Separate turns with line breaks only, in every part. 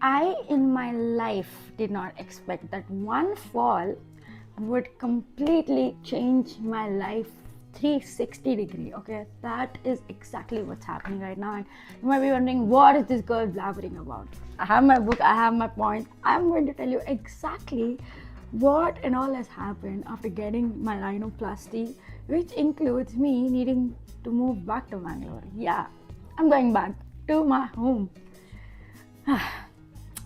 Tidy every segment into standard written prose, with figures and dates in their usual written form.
I in my life did not expect that one fall would completely change my life 360 degree. Okay, that is exactly what's happening right now. And you might be wondering, what is this girl blabbering about? I have my book, I have my point. I'm going to tell you exactly what and all has happened after getting my rhinoplasty, which includes me needing to move back to Mangalore. Yeah, I'm going back to my home.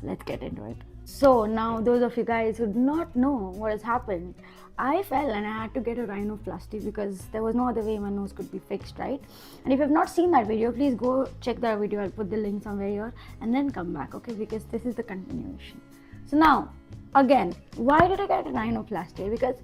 Let's get into it. So now those of you guys who do not know what has happened, I fell and I had to get a rhinoplasty because there was no other way my nose could be fixed, right? And if you have not seen that video, please go check that video. I'll put the link somewhere here and then come back, okay? Because this is the continuation. So now, again, why did I get a rhinoplasty? Because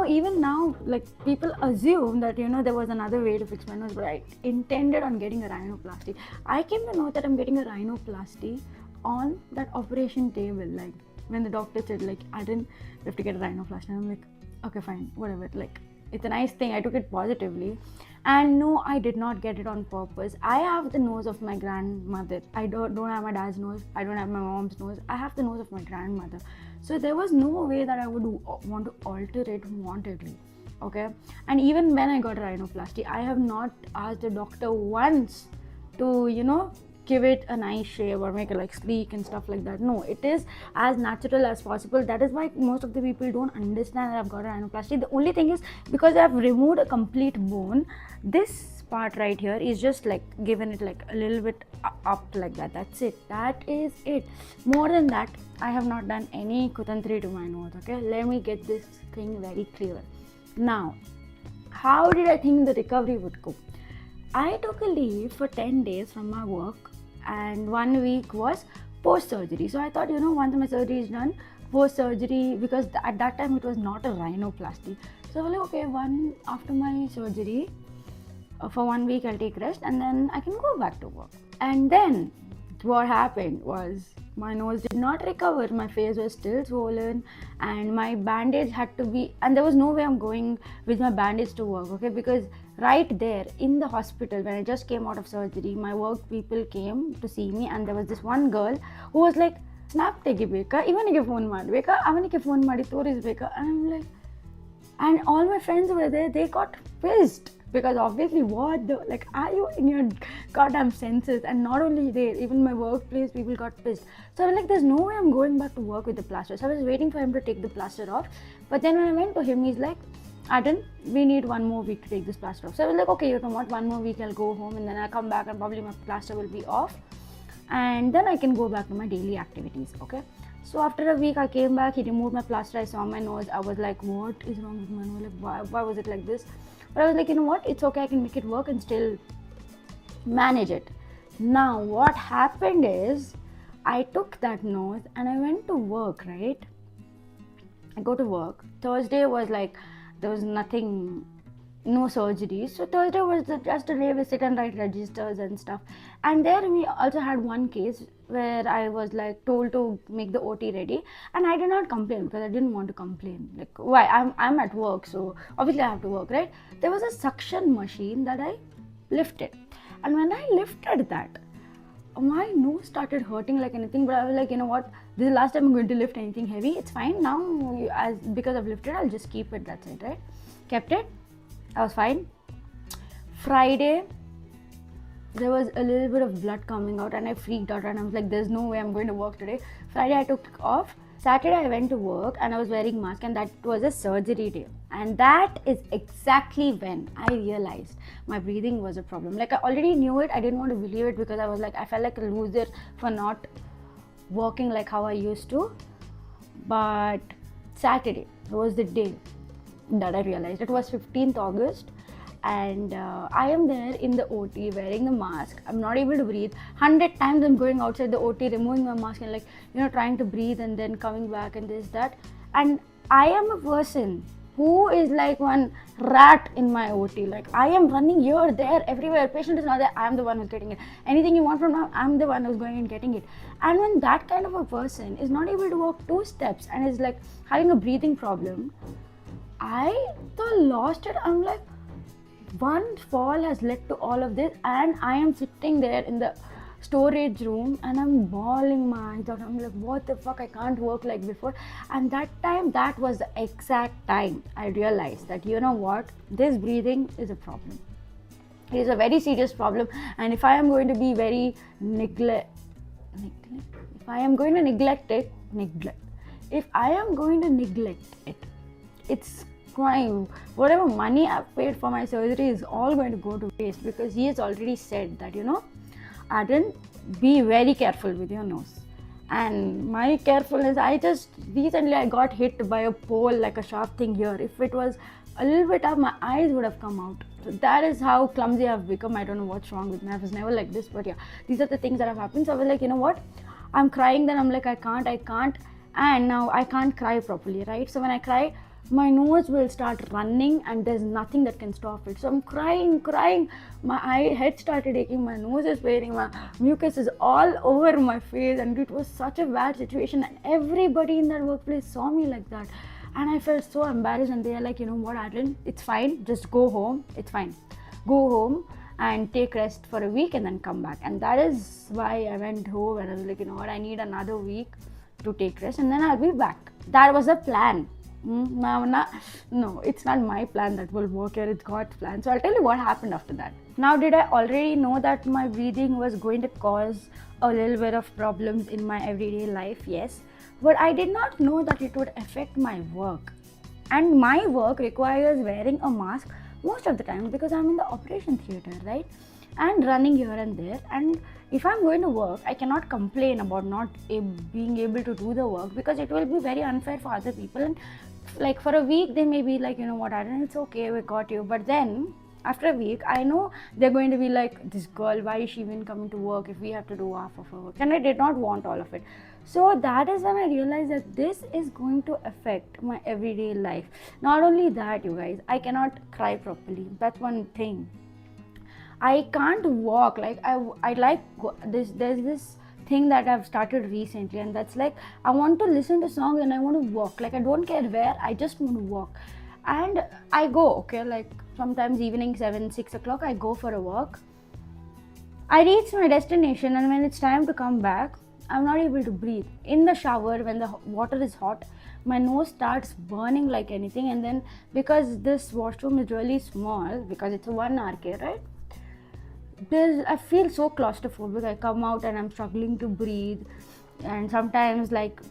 even now, like, people assume that there was another way to fix my nose, but I intended on getting a rhinoplasty. I came to know that I'm getting a rhinoplasty on that operation table, like when the doctor said, like, Aden, we have to get a rhinoplasty, and I'm like, okay, fine, whatever, like, it's a nice thing. I took it positively. And no, I did not get it on purpose. I have the nose of my grandmother. I don't have my dad's nose. I don't have my mom's nose. I have the nose of my grandmother. So there was no way that I would want to alter it wantedly. Okay. And even when I got a rhinoplasty, I have not asked the doctor once to give it a nice shape or make it like sleek and stuff like that. No, it is as natural as possible. That is why most of the people don't understand that I've got a rhinoplasty. The only thing is, because I've removed a complete bone, this part right here is just like given it like a little bit up like that. That's it. That is it. More than that, I have not done any kutantri to my nose. Okay, let me get this thing very clear. Now, how did I think the recovery would go? I took a leave for 10 days from my work, and 1 week was post surgery. So I thought, once my surgery is done, post surgery, because at that time it was not a rhinoplasty. So I was like, okay, after my surgery, for 1 week I'll take rest and then I can go back to work. And then what happened was, my nose did not recover. My face was still swollen and my bandage had to be, and there was no way I'm going with my bandage to work, okay? Because right there in the hospital, when I just came out of surgery, my work people came to see me, and there was this one girl who was like, snap ತೆಗಿಬೇಕಾ, ಇವನಿಗೆ phone ಮಾಡಬೇಕಾ, ಅವನಿಗೆ phone ಮಾಡಿ ತೋರಿಸಬೇಕಾ? And I'm like, and all my friends were there, they got pissed. Because obviously, are you in your goddamn senses? And not only they, even my workplace people got pissed. So I was like, there's no way I'm going back to work with the plaster. So I was waiting for him to take the plaster off. But then when I went to him, he's like, Aden, we need 1 more week to take this plaster off. So I was like, okay, you know what, 1 more week I'll go home and then I'll come back and probably my plaster will be off. And then I can go back to my daily activities, okay? So after a week I came back, he removed my plaster, I saw my nose, I was like, what is wrong with my nose? Like, why was it like this? But I was like, you know what, it's okay, I can make it work and still manage it. Now what happened is, I took that nose and I went to work, right? I go to work. Thursday was like, there was nothing, no surgery. So Thursday was just a day we sit and write registers and stuff. And there we also had one case where I was like told to make the OT ready, and I did not complain because I didn't want to complain. Like, why? I'm at work, so obviously I have to work, right? There was a suction machine that I lifted, and when I lifted that, my nose started hurting like anything. But I was like, you know what? This is the last time I'm going to lift anything heavy. It's fine now. Because I've lifted, I'll just keep it. That's it, right? Kept it. I was fine. Friday, there was a little bit of blood coming out and I freaked out and I was like, there's no way I'm going to work today. Friday I took off. Saturday I went to work and I was wearing mask, and that was a surgery day. And that is exactly when I realized my breathing was a problem. Like, I already knew it. I didn't want to believe it because I was like, I felt like a loser for not working like how I used to. But Saturday was the day that I realized. It was 15th August. And I am there in the OT wearing the mask. I'm not able to breathe. 100 times I'm going outside the OT, removing my mask and trying to breathe and then coming back and this, that. And I am a person who is like one rat in my OT. Like, I am running here, there, everywhere. Patient is not there, I am the one who's getting it. Anything you want from now, I'm the one who's going and getting it. And when that kind of a person is not able to walk 2 steps and is like having a breathing problem, I lost it. I'm like, one fall has led to all of this, and I am sitting there in the storage room and I'm bawling my eyes out. I'm like, what the fuck, I can't work like before. And that time, that was the exact time I realized that, you know what, this breathing is a problem. It is a very serious problem, and if I am going to be very if I am going to neglect it, if I am going to neglect it, it's crime. Whatever money I've paid for my surgery is all going to go to waste, because he has already said that, you know, Arden, be very careful with your nose. And my carefulness, I just recently I got hit by a pole, like a sharp thing here. If it was a little bit up, my eyes would have come out. So that is how clumsy I've become. I don't know what's wrong with me. I was never like this, but yeah, these are the things that have happened. So I was like, you know what, I'm crying, then I'm like, I can't, and now I can't cry properly, right? So when I cry, my nose will start running and there's nothing that can stop it. So I'm crying, my head started aching, my nose is paining, my mucus is all over my face, and it was such a bad situation, and everybody in that workplace saw me like that, and I felt so embarrassed. And they are like, you know what, Adrian, it's fine, just go home, it's fine, go home and take rest for a week and then come back. And that is why I went home, and I was like, you know what, I need another week to take rest and then I'll be back. That was the plan. No, it's not my plan that will work here, it's God's plan. So I'll tell you what happened after that. Now, did I already know that my breathing was going to cause a little bit of problems in my everyday life? Yes, but I did not know that it would affect my work. And my work requires wearing a mask most of the time because I'm in the operation theater, right? And running here and there. And if I'm going to work, I cannot complain about not being able to do the work, because it will be very unfair for other people. And like for a week, they may be like, you know what, Aaron, it's okay, we got you. But then after a week, I know they're going to be like, this girl, why is she even coming to work if we have to do half of her work? And I did not want all of it. So that is when I realized that this is going to affect my everyday life. Not only that, you guys, I cannot cry properly. That's one thing. I can't walk. Like I like this. There's this thing that I've started recently, and that's like, I want to listen to songs and I want to walk. Like I don't care where, I just want to walk. And I go, okay, like sometimes evening 7-6 o'clock, I go for a walk. I reach my destination, and when it's time to come back, I'm not able to breathe. In the shower, when the water is hot, my nose starts burning like anything. And then because this washroom is really small, because it's a 1 RK, right? I feel so claustrophobic. I come out and I'm struggling to breathe. And sometimes, like,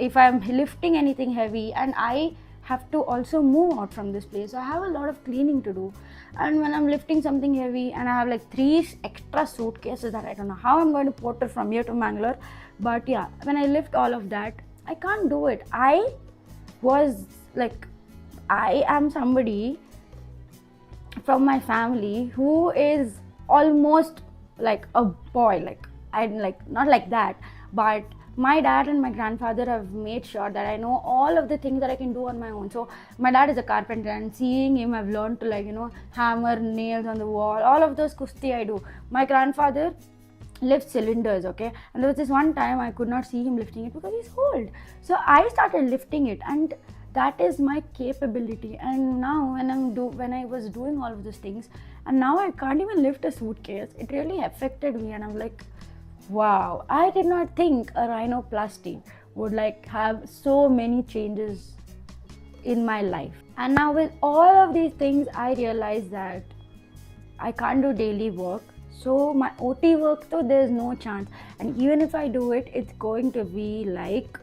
if I'm lifting anything heavy, and I have to also move out from this place, so I have a lot of cleaning to do. And when I'm lifting something heavy, and I have like 3 extra suitcases that I don't know how I'm going to port it from here to Mangalore, but yeah, when I lift all of that, I can't do it. I am somebody from my family who is almost like a boy. Like I'm like not like that, but my dad and my grandfather have made sure that I know all of the things that I can do on my own. So my dad is a carpenter, and seeing him, I've learned to, like, you know, hammer nails on the wall, all of those kusti I do. My grandfather lifts cylinders, okay, and there was this one time I could not see him lifting it because he's old. So I started lifting it, and that is my capability. And now when I was doing all of those things, and now I can't even lift a suitcase, it really affected me. And I'm like, wow, I did not think a rhinoplasty would like have so many changes in my life. And now with all of these things, I realize that I can't do daily work. So my OT work, though, there's no chance. And even if I do it, it's going to be like,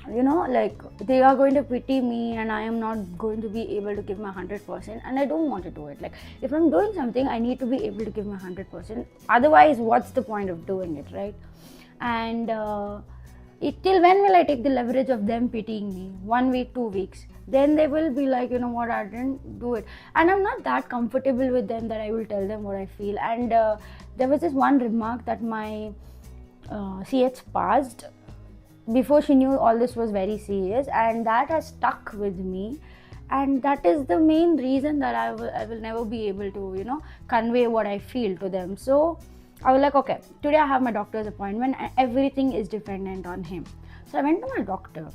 you know, like they are going to pity me, and I am not going to be able to give my 100%, and I don't want to do it. Like if I'm doing something, I need to be able to give my 100%. Otherwise, what's the point of doing it, right? And till when will I take the leverage of them pitying me? 1 week, 2 weeks. Then they will be like, you know what, I didn't do it. And I'm not that comfortable with them that I will tell them what I feel. And there was this one remark that my CH passed before she knew all this was very serious, and that has stuck with me. And that is the main reason that I will never be able to, you know, convey what I feel to them. So I was like, okay, today I have my doctor's appointment and everything is dependent on him. So I went to my doctor,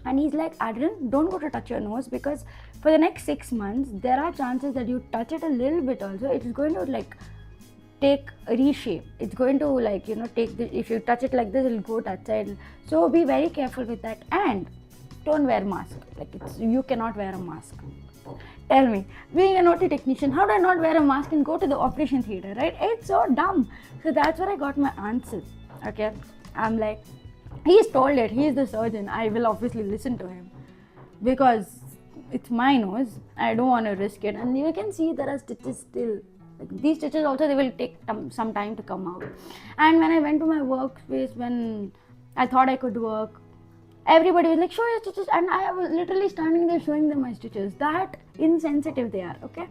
and he's like, Adrian, don't go to touch your nose, because for the next 6 months there are chances that you touch it a little bit also, it is going to like take a reshape. It's going to like, you know, take the, if you touch it like this, it'll go that side. So be very careful with that, and don't wear mask. Like, it's, you cannot wear a mask. Tell me, being an OT technician, how do I not wear a mask and go to the operation theater, right? It's so dumb. So that's where I got my answer. Okay, I'm like, he's told it, he's the surgeon, I will obviously listen to him because it's my nose. I don't want to risk it. And you can see there are stitches still. Like, these stitches also, they will take some time to come out. And when I went to my workspace, when I thought I could work, everybody was like, show your stitches, and I was literally standing there showing them my stitches. That insensitive they are, okay?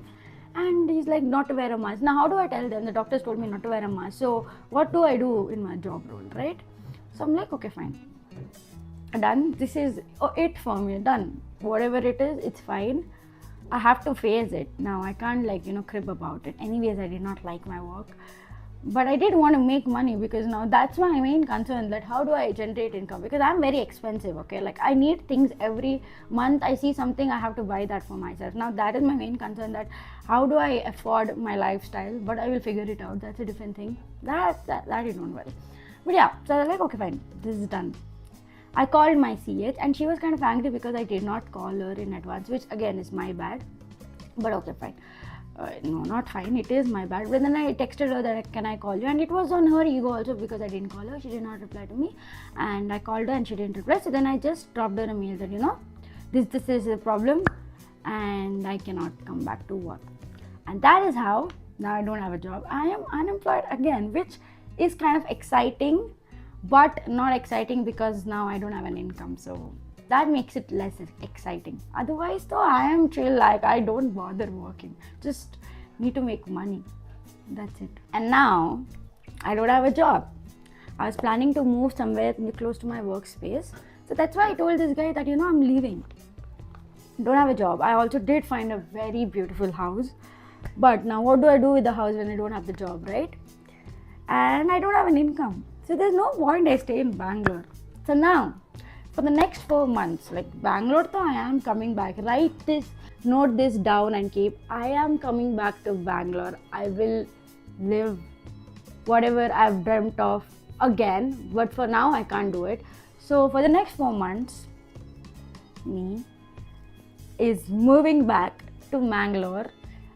And he's like, not to wear a mask. Now how do I tell them? The doctors told me not to wear a mask, so what do I do in my job role, right? So I'm like, okay, fine, done. This is it for me, done. Whatever it is, it's fine. I have to face it now. I can't, like, you know, crib about it. Anyways, I did not like my work, but I did want to make money, because now that's my main concern, that how do I generate income, because I'm very expensive, okay? Like, I need things every month. I see something, I have to buy that for myself. Now that is my main concern, that how do I afford my lifestyle, but I will figure it out. That's a different thing. That I don't well. But yeah, so I was like, okay, fine, this is done. I called my CH, and she was kind of angry because I did not call her in advance, which again is my bad. But okay, fine. No, not fine. It is my bad. But then I texted her that, can I call you? And it was on her ego also, because I didn't call her. She did not reply to me. And I called her and she didn't reply. So then I just dropped her a mail that, you know, this is a problem and I cannot come back to work. And that is how now I don't have a job. I am unemployed again, which is kind of exciting, but not exciting because now I don't have an income. So that makes it less exciting. Otherwise though, I am chill. Like, I don't bother working, just need to make money, that's it. And now I don't have a job. I was planning to move somewhere close to my workspace, so that's why I told this guy that, you know, I'm leaving. Don't have a job. I also did find a very beautiful house, but now what do I do with the house when I don't have the job, right? And I don't have an income, so there's no point I stay in Bangalore. So now for the next 4 months, like, Bangalore, though, I am coming back. Write this, note this down and keep. I am coming back to Bangalore. I will live whatever I've dreamt of again, but for now I can't do it. So for the next 4 months, me is moving back to Mangalore,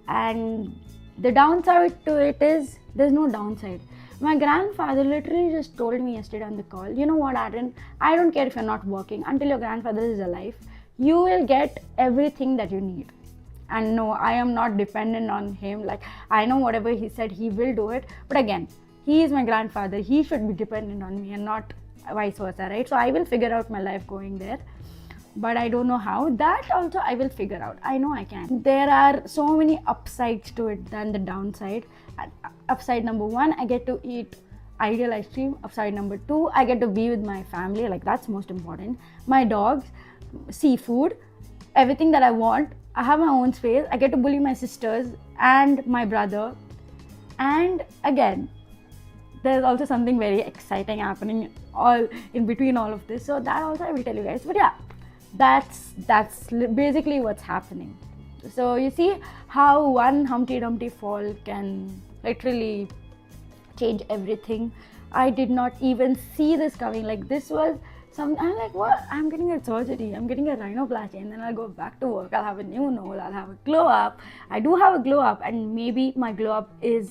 and the downside to it is there's no downside. My grandfather literally just told me yesterday on the call, you know what, Aaron, I don't care if you're not working, until your grandfather is alive, you will get everything that you need. And no, I am not dependent on him. Like, I know whatever he said, he will do it. But again, he is my grandfather. He should be dependent on me and not vice versa, right? So I will figure out my life going there. But I don't know how. That also I will figure out. I know I can. There are so many upsides to it than the downside. Upside number 1, I get to eat ideal ice cream. Upside number 2, I get to be with my family. Like, that's most important. My dogs, seafood, everything that I want. I have my own space. I get to bully my sisters and my brother. And again, there's also something very exciting happening all in between all of this. So that also I will tell you guys. But yeah, that's basically what's happening. So you see how one Humpty Dumpty fall can literally change everything. I did not even see this coming. Like, this was I'm like, what? I'm getting a surgery, I'm getting a rhinoplasty, and then I'll go back to work. I'll have a new nose, I'll have a glow up. I do have a glow up, and maybe my glow up is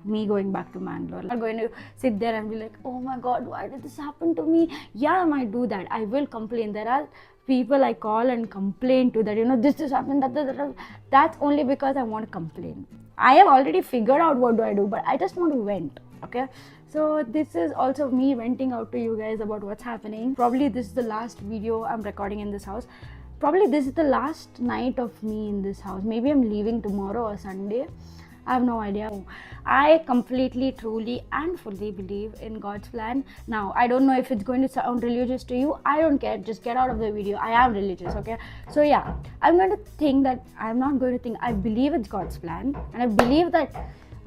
me going back to Mangalore. I'm going to sit there and be like, oh my god, why did this happen to me? Yeah, I might do that. I will complain. There are people I call and complain to that, you know, this happened, that. That's only because I want to complain. I have already figured out what do I do, but I just want to vent, okay? So this is also me venting out to you guys about what's happening. Probably this is the last video I'm recording in this house. Probably this is the last night of me in this house. Maybe I'm leaving tomorrow or Sunday. I have no idea. I completely, truly and fully believe in God's plan. Now, I don't know if it's going to sound religious to you. I don't care. Just get out of the video. I am religious, okay? So yeah, I'm going to think that I'm not going to think. I believe it's God's plan, and I believe that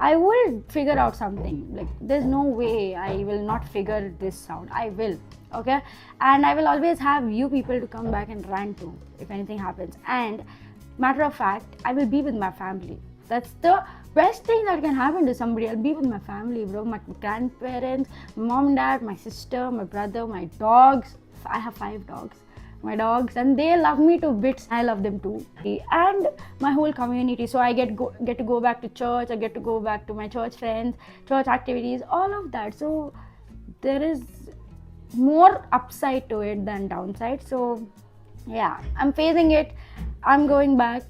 I will figure out something. Like, there's no way I will not figure this out. I will, okay? And I will always have you people to come back and rant to if anything happens. And matter of fact, I will be with my family That's the best thing that can happen to somebody. I'll be with my family, bro. My grandparents, my mom, dad, my sister, my brother, my dogs. I have 5 dogs. My dogs, and they love me to bits. I love them too, and my whole community. So I get to go back to church. I get to go back to my church friends, church activities, all of that. So there is more upside to it than downside. So yeah, I'm facing it. I'm going back.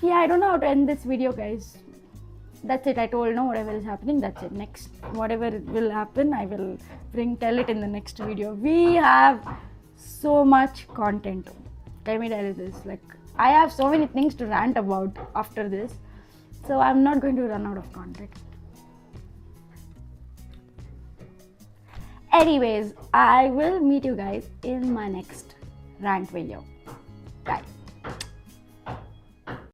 Yeah, I don't know how to end this video, guys. That's it. I told no whatever is happening. That's it. Next, whatever will happen, I will tell it in the next video. We have so much content. Let me tell you this. Like, I have so many things to rant about after this, so I'm not going to run out of content. Anyways, I will meet you guys in my next rant video. Bye.